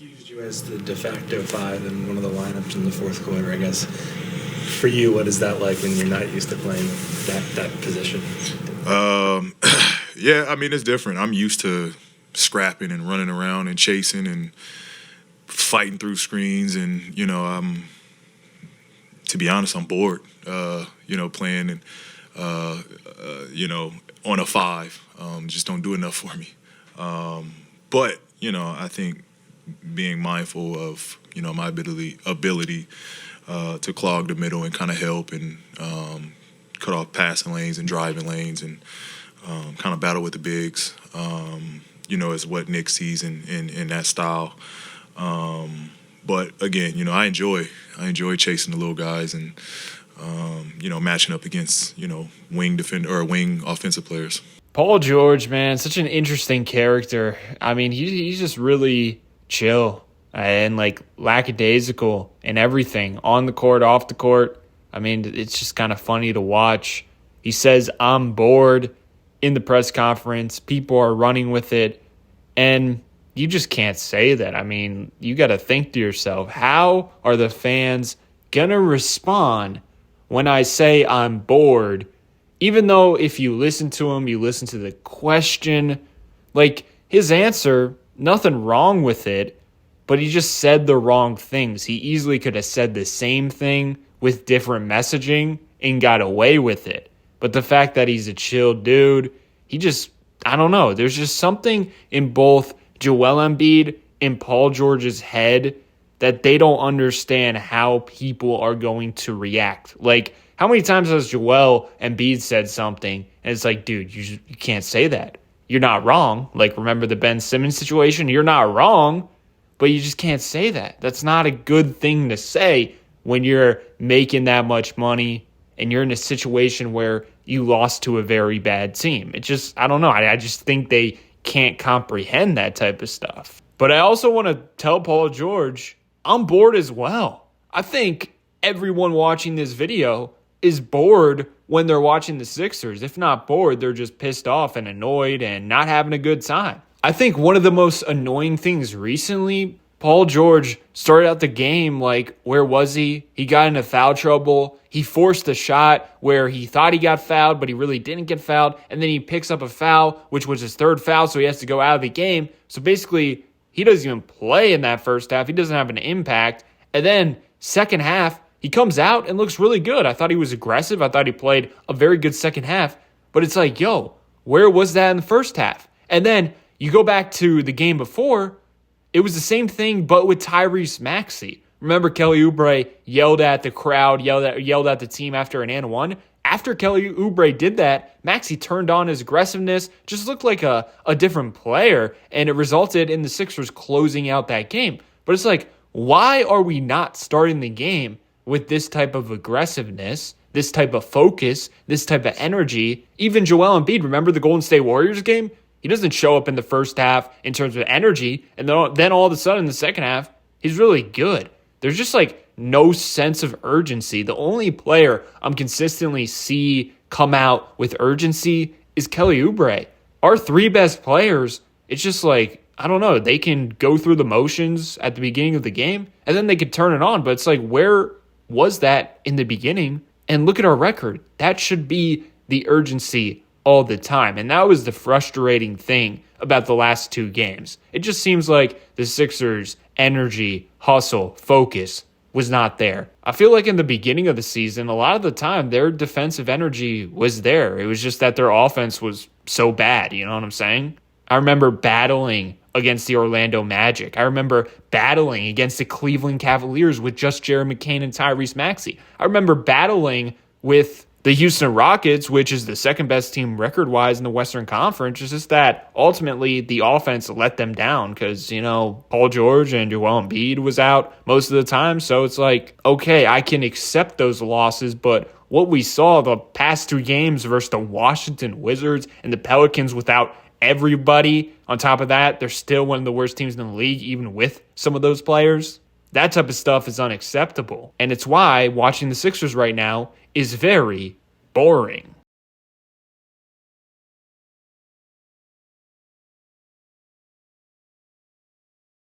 used you as the de facto five in one of the lineups in the fourth quarter, I guess. For you, what is that like when you're not used to playing that position? Yeah, I mean, it's different. I'm used to scrapping and running around and chasing and fighting through screens, and to be honest, I'm bored. Playing and on a five, just don't do enough for me. But I think being mindful of my ability to clog the middle and kind of help and cut off passing lanes and driving lanes and kind of battle with the bigs. Is what Nick sees in that style. But again, I enjoy chasing the little guys and matching up against wing defender or wing offensive players. Paul George, man, such an interesting character. I mean, he's just really chill and like lackadaisical and everything on the court, off the court. I mean, it's just kind of funny to watch. He says, "I'm bored" in the press conference. People are running with it, and you just can't say that. I mean, you got to think to yourself, how are the fans gonna respond when I say I'm bored? Even though if you listen to him, you listen to the question, like his answer, nothing wrong with it, but he just said the wrong things. He easily could have said the same thing with different messaging and got away with it. But the fact that he's a chill dude, I don't know. There's just something in both Joel Embiid and Paul George's head that they don't understand how people are going to react. Like, how many times has Joel Embiid said something and it's like, dude, you can't say that. You're not wrong. Like, remember the Ben Simmons situation? You're not wrong, but you just can't say that. That's not a good thing to say when you're making that much money and you're in a situation where you lost to a very bad team. It just, I don't know. I just think they can't comprehend that type of stuff. But I also want to tell Paul George, I'm bored as well. I think everyone watching this video is bored when they're watching the Sixers. If not bored, they're just pissed off and annoyed and not having a good time. I think one of the most annoying things recently, Paul George started out the game like, where was he? He got into foul trouble. He forced a shot where he thought he got fouled, but he really didn't get fouled. And then he picks up a foul, which was his third foul, so he has to go out of the game. So basically, he doesn't even play in that first half. He doesn't have an impact. And then second half, he comes out and looks really good. I thought he was aggressive. I thought he played a very good second half. But it's like, yo, where was that in the first half? And then you go back to the game before, it was the same thing, but with Tyrese Maxey. Remember Kelly Oubre yelled at the crowd, yelled at the team after an and one? After Kelly Oubre did that, Maxey turned on his aggressiveness, just looked like a different player, and it resulted in the Sixers closing out that game. But it's like, why are we not starting the game with this type of aggressiveness, this type of focus, this type of energy? Even Joel Embiid, remember the Golden State Warriors game? He doesn't show up in the first half in terms of energy, and then all of a sudden in the second half, he's really good. There's just like no sense of urgency. The only player I'm consistently see come out with urgency is Kelly Oubre. Our three best players, it's just like, I don't know, they can go through the motions at the beginning of the game, and then they could turn it on. But it's like, where was that in the beginning? And look at our record. That should be the urgency all the time. And that was the frustrating thing about the last two games. It just seems like the Sixers' energy, hustle, focus was not there. I feel like in the beginning of the season, a lot of the time, their defensive energy was there. It was just that their offense was so bad. You know what I'm saying? I remember battling against the Orlando Magic. I remember battling against the Cleveland Cavaliers with just Jared McCain and Tyrese Maxey. I remember battling with the Houston Rockets, which is the second best team record-wise in the Western Conference. It's just that ultimately the offense let them down because, Paul George and Joel Embiid was out most of the time. So it's like, okay, I can accept those losses, but what we saw the past two games versus the Washington Wizards and the Pelicans without everybody, on top of that, they're still one of the worst teams in the league, even with some of those players. That type of stuff is unacceptable. And it's why watching the Sixers right now is very boring.